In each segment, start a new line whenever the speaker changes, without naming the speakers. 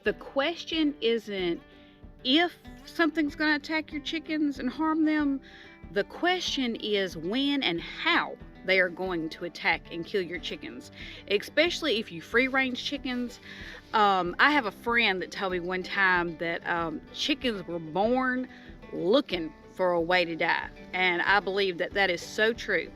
The question isn't if something's going to attack your chickens and harm them. The question is when and how they are going to attack and kill your chickens, especially if you free range chickens. I have a friend that told me one time that chickens were born looking for a way to die, and I believe that that is so true.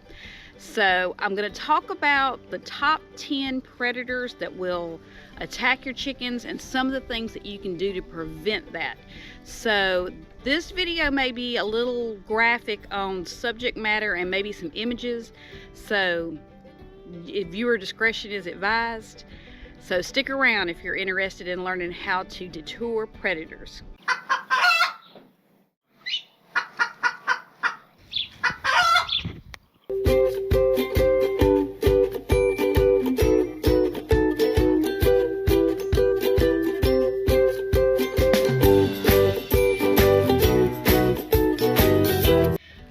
So I'm going to talk about the top 10 predators that will attack your chickens and some of the things that you can do to prevent that. So this video may be a little graphic on subject matter and maybe some images, so viewer discretion is advised. So stick around if you're interested in learning how to deter predators.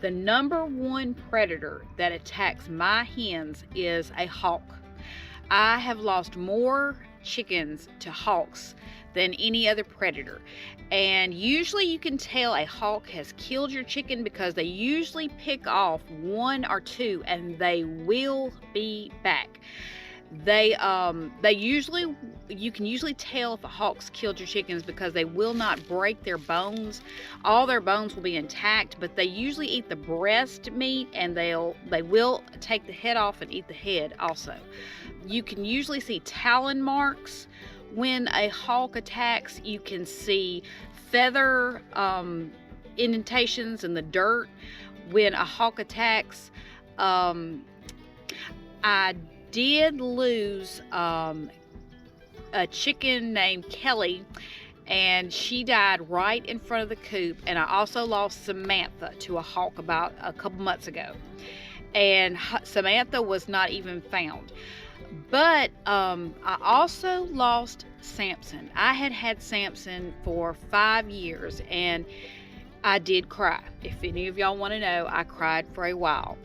The number one predator that attacks my hens is a hawk. I have lost more chickens to hawks than any other predator. And usually you can tell a hawk has killed your chicken because they usually pick off one or two and they will be back. You can usually tell if a hawk's killed your chickens because they will not break their bones. All their bones will be intact, but they usually eat the breast meat, and they will take the head off and eat the head also. You can usually see talon marks when a hawk attacks. You can see feather indentations in the dirt when a hawk attacks. I did lose a chicken named Kelly, and she died right in front of the coop. And I also lost Samantha to a hawk about a couple months ago, and Samantha was not even found. But I also lost Samson. I had Samson for 5 years, and I did cry. If any of y'all want to know, I cried for a while.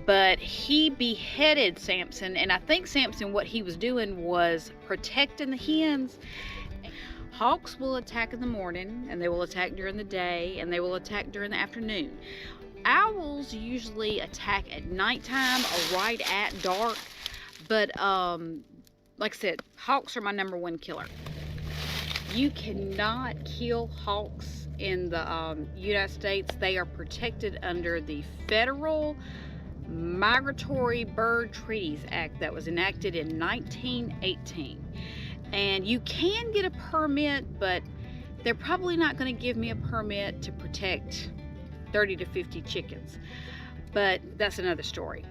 But he beheaded Samson, and I think Samson, what he was doing was protecting the hens. Hawks will attack in the morning, and they will attack during the day, and they will attack during the afternoon. Owls usually attack at nighttime or right at dark, but like I said, hawks are my number one killer. You cannot kill hawks in the United States. They are protected under the federal Migratory Bird Treaties Act that was enacted in 1918. And you can get a permit, but they're probably not going to give me a permit to protect 30 to 50 chickens. But that's another story.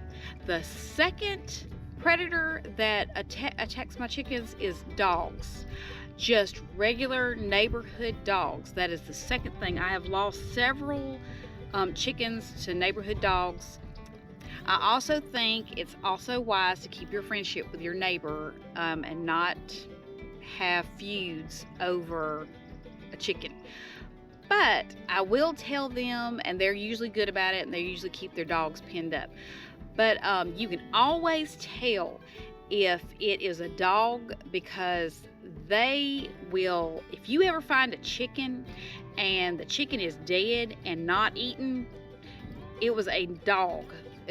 The second predator that attacks my chickens is dogs. Just regular neighborhood dogs. That is the second thing. I have lost several chickens to neighborhood dogs. I also think it's also wise to keep your friendship with your neighbor and not have feuds over a chicken. But I will tell them, and they're usually good about it, and they usually keep their dogs pinned up. But you can always tell if it is a dog, because they will, if you ever find a chicken and the chicken is dead and not eaten, it was a dog.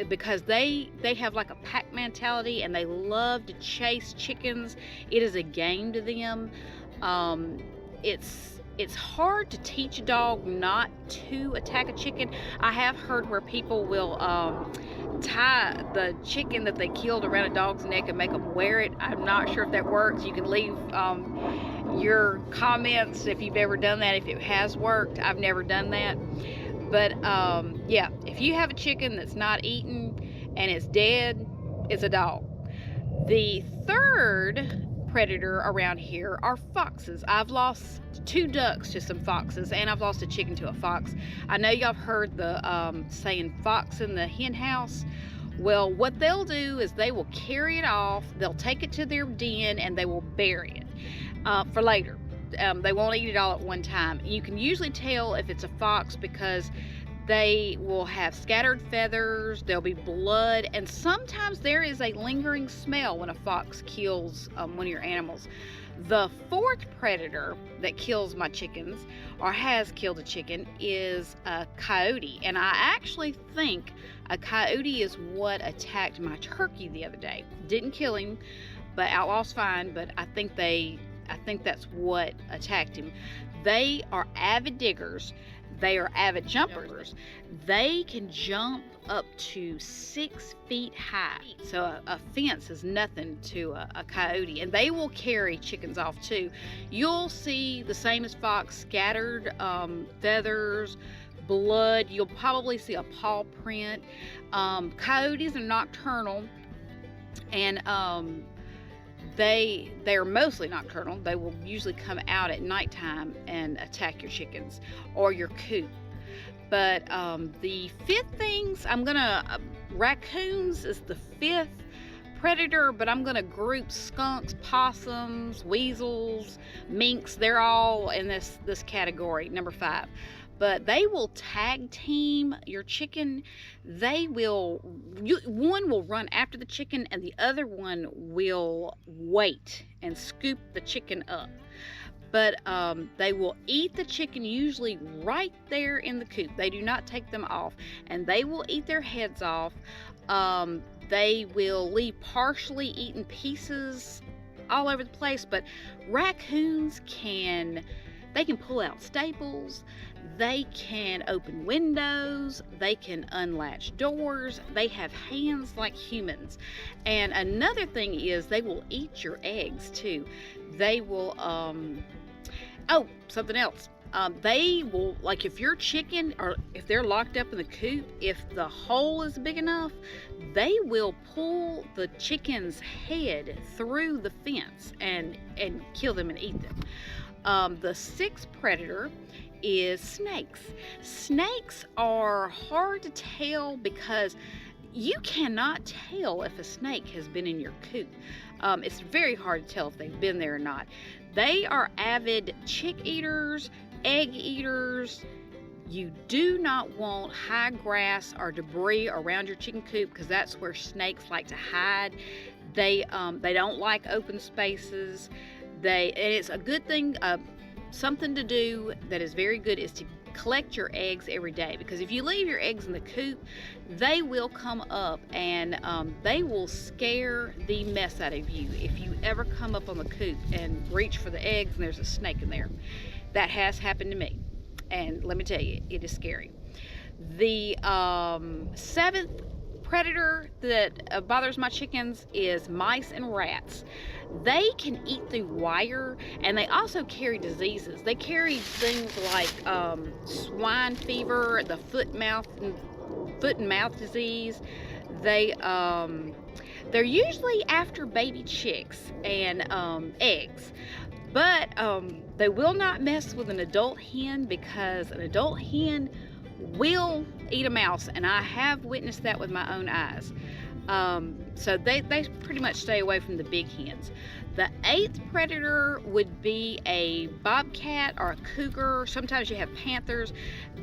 Because they have like a pack mentality, and they love to chase chickens. It is a game to them. It's hard to teach a dog not to attack a chicken. I have heard where people will tie the chicken that they killed around a dog's neck and make them wear it. I'm not sure if that works. You can leave your comments if you've ever done that, if it has worked. I've never done that. But yeah, if you have a chicken that's not eaten and it's dead, it's a dog. The third predator around here are foxes. I've lost 2 ducks to some foxes, and I've lost a chicken to a fox. I know y'all have heard the saying fox in the hen house. Well, what they'll do is they will carry it off, they'll take it to their den, and they will bury it for later. They won't eat it all at one time. You can usually tell if it's a fox because they will have scattered feathers, there'll be blood, and sometimes there is a lingering smell when a fox kills one of your animals. The fourth predator that kills my chickens, or has killed a chicken, is a coyote. And I actually think a coyote is what attacked my turkey the other day. Didn't kill him, but outlaw's fine, but I think that's what attacked him. They are avid diggers. They are avid jumpers. They can jump up to 6 feet high. So a fence is nothing to a coyote. And they will carry chickens off too. You'll see the same as fox, scattered feathers, blood. You'll probably see a paw print. Coyotes are nocturnal, and they are mostly nocturnal. They will usually come out at nighttime and attack your chickens or your coop. But the fifth things, raccoons is the fifth predator, but I'm gonna group skunks, possums, weasels, minks. They're all in this category, number 5. But they will tag team your chicken. One will run after the chicken, and the other one will wait and scoop the chicken up. But they will eat the chicken usually right there in the coop. They do not take them off, and they will eat their heads off. They will leave partially eaten pieces all over the place. But raccoons can pull out staples. They can open windows. They can unlatch doors. They have hands like humans. And another thing is they will eat your eggs too. They will, something else. They will, like if your chicken, or if they're locked up in the coop, if the hole is big enough, they will pull the chicken's head through the fence and kill them and eat them. The sixth predator is snakes. Snakes are hard to tell because you cannot tell if a snake has been in your coop. It's very hard to tell if they've been there or not. They are avid chick eaters, egg eaters. You do not want high grass or debris around your chicken coop because that's where snakes like to hide. They don't like open spaces. And it's a good thing. Something to do that is very good is to collect your eggs every day, because if you leave your eggs in the coop, they will come up and they will scare the mess out of you if you ever come up on the coop and reach for the eggs and there's a snake in there. That has happened to me, and let me tell you, it is scary. The seventh predator that bothers my chickens is mice and rats. They can eat through wire, and they also carry diseases. They carry things like swine fever, the foot and mouth disease. They're usually after baby chicks and eggs, but they will not mess with an adult hen, because an adult hen will eat a mouse, and I have witnessed that with my own eyes. So they pretty much stay away from the big hens. The eighth predator would be a bobcat or a cougar. Sometimes you have panthers.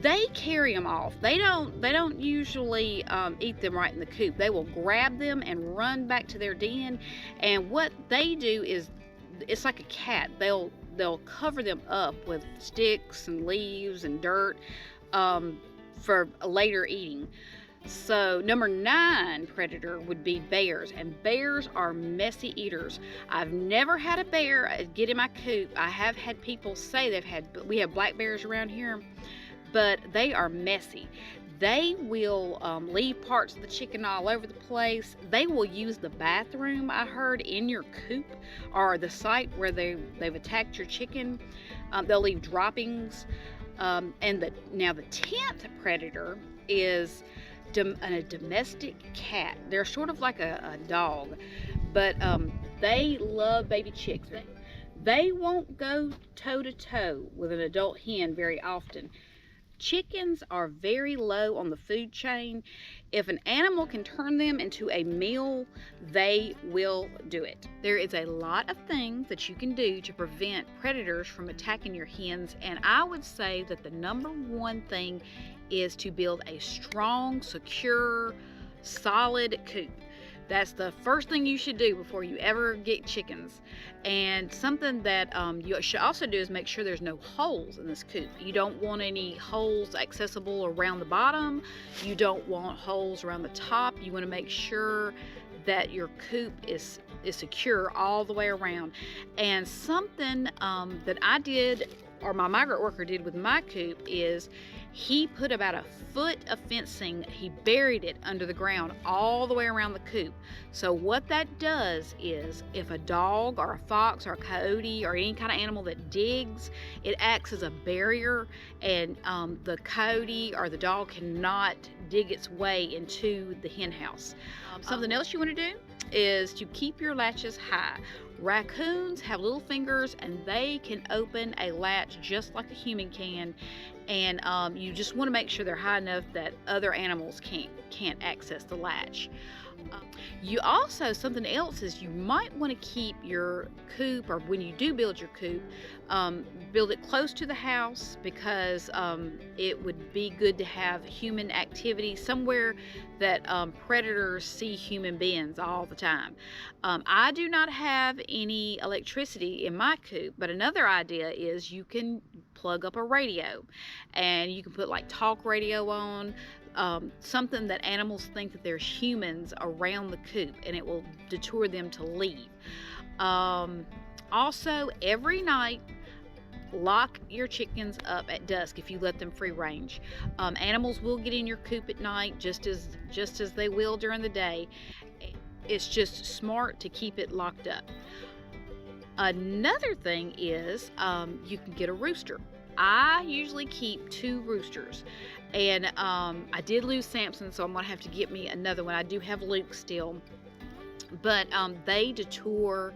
They carry them off. They don't usually eat them right in the coop. They will grab them and run back to their den. And what they do is, it's like a cat. They'll cover them up with sticks and leaves and dirt for later eating. So number 9 predator would be bears, and bears are messy eaters. I've never had a bear get in my coop. I have had people say we have black bears around here, but they are messy. They will leave parts of the chicken all over the place. They will use the bathroom, I heard, in your coop or the site where they've attacked your chicken. They'll leave droppings. And the 10th predator is a domestic cat. They're sort of like a dog, but they love baby chicks. They won't go toe to toe with an adult hen very often. Chickens are very low on the food chain. If an animal can turn them into a meal, they will do it. There is a lot of things that you can do to prevent predators from attacking your hens, and I would say that the number one thing is to build a strong, secure, solid coop. That's the first thing you should do before you ever get chickens. And something that you should also do is make sure there's no holes in this coop. You don't want any holes accessible around the bottom. You don't want holes around the top. You want to make sure that your coop is secure all the way around. And something that I did, or my migrant worker did with my coop, is he put about a foot of fencing, he buried it under the ground all the way around the coop. So what that does is, if a dog or a fox or a coyote or any kind of animal that digs, it acts as a barrier, and the coyote or the dog cannot dig its way into the hen house. Something else you want to do is to keep your latches high. Raccoons have little fingers and they can open a latch just like a human can, and you just want to make sure they're high enough that other animals can't access the latch. You also, something else is, you might want to keep your coop, or when you do build your coop, build it close to the house, because it would be good to have human activity somewhere that predators see human beings all the time. I do not have any electricity in my coop, but another idea is you can plug up a radio, and you can put like talk radio on, something that animals think that there's humans around the coop, and it will deter them to leave. Also, every night, lock your chickens up at dusk if you let them free range. Animals will get in your coop at night just as they will during the day. It's just smart to keep it locked up. Another thing is, you can get a rooster. I usually keep 2 roosters, and I did lose Samson, so I'm gonna have to get me another one. I do have Luke still, but they deter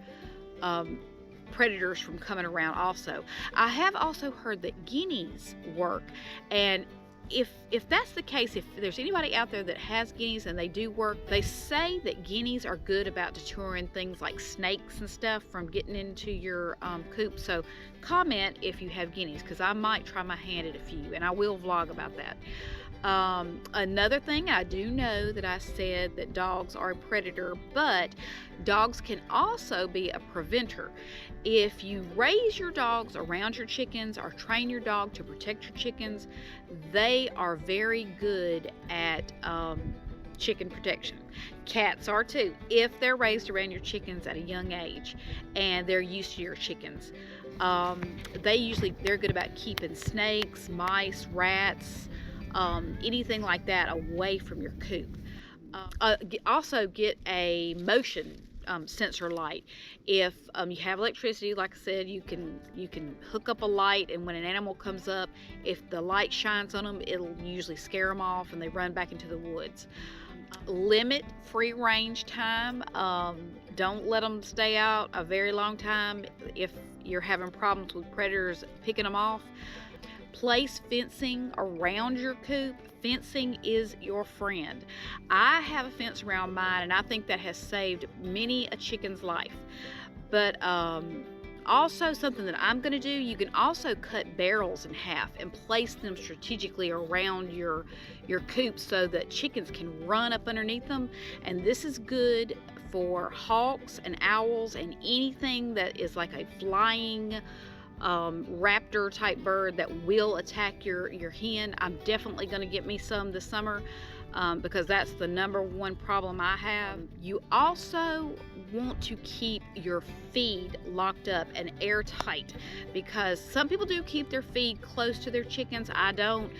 predators from coming around also. I have also heard that guineas work, and if that's the case, if there's anybody out there that has guineas and they do work, they say that guineas are good about deterring things like snakes and stuff from getting into your coop. So comment if you have guineas, because I might try my hand at a few, and I will vlog about that. Another thing, I do know that I said that dogs are a predator, but dogs can also be a preventer. If you raise your dogs around your chickens or train your dog to protect your chickens, they are very good at chicken protection. Cats are too, if they're raised around your chickens at a young age and they're used to your chickens. They're good about keeping snakes, mice, rats, anything like that away from your coop. Also get a motion sensor light. If you have electricity, like I said, you can hook up a light, and when an animal comes up, if the light shines on them, it'll usually scare them off and they run back into the woods. Limit free range time. Don't let them stay out a very long time if you're having problems with predators picking them off. Place fencing around your coop. Fencing is your friend. I have a fence around mine, and I think that has saved many a chicken's life. But also, something that I'm going to do, you can also cut barrels in half and place them strategically around your coop so that chickens can run up underneath them. And this is good for hawks and owls and anything that is like a flying raptor type bird that will attack your hen. I'm definitely going to get me some this summer, because that's the #1 problem I have. You also want to keep your feed locked up and airtight, because some people do keep their feed close to their chickens. I don't.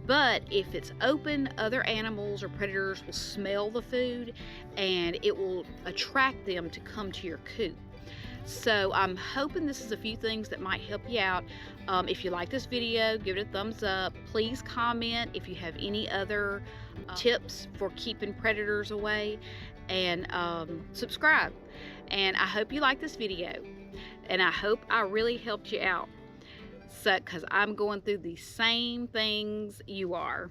But if it's open, other animals or predators will smell the food and it will attract them to come to your coop. So I'm hoping this is a few things that might help you out. If you like this video, give it a thumbs up. Please comment if you have any other tips for keeping predators away, and subscribe. And I hope you like this video, and I hope I really helped you out, because I'm going through the same things you are.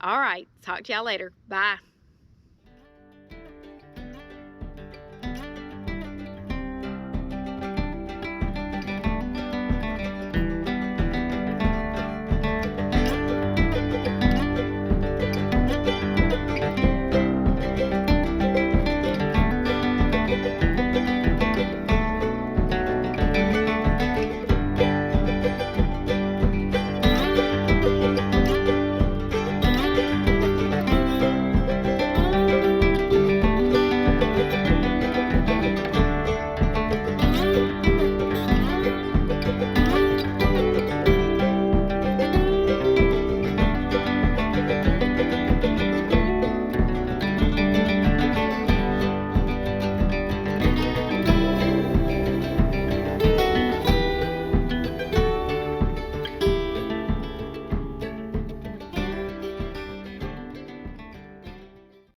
All right, talk to y'all later. Bye.